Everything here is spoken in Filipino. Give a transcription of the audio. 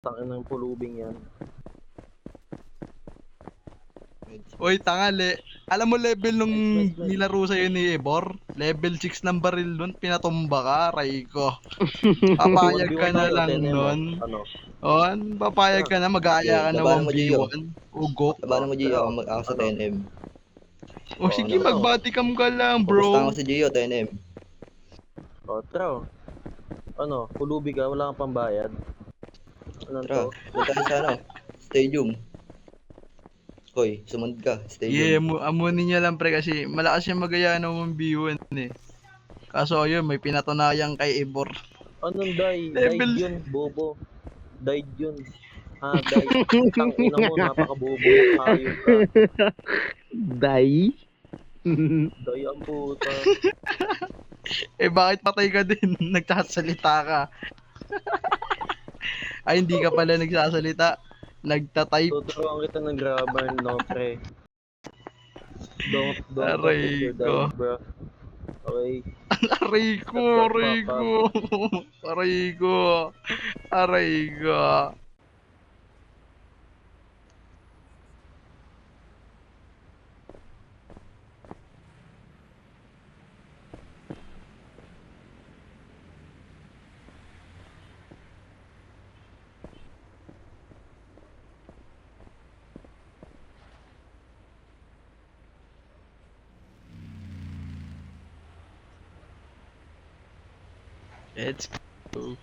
Tangin ng pulubing yan. Uy, tangali. Alam mo level nung Nice. nilaro sa'yo ni Ebor? Level 6 ng baril nun, pinatumba ka, aray ko. Papayag ka 1v1 na tayo, lang 10M nun. Ano? O, papayag ka na, mag-aaya Sige, ka na labanan mo, Gio. 1v1. Ugok. Labanan mo, Gio. Pero, Ako sa ano? 10M. O sige, ano? mag-bodycam ka lang, Pupustahan ko bro. si Gio, 10M. Tara. Ano? Pulubi ka, wala kang pambayad. Ano to? Tara, punta tayo sa stadium. Hoy, sumunod ka, stadium. Yeah, amunin niya lang pre kasi malakas yung mag-aya ng 1v1 eh. Kaso ayun, may pinatunayan kay Ebor. Anong die? Died Level. yun, bobo. Died yun. Died. Tang ina mo, napakabobo mo, hayop ka. Dai. Die ang puta. Eh bakit patay ka din? Nagsasalita ka. Ay, hindi ka pala nagsasalita. Nagtatype. Tuturuan kita ng grammar, no, pre. Don't talk if Aray you're ko. dying, bro. Okay? Aray ko, aray ko. Aray ko. Aray ko. Let's go.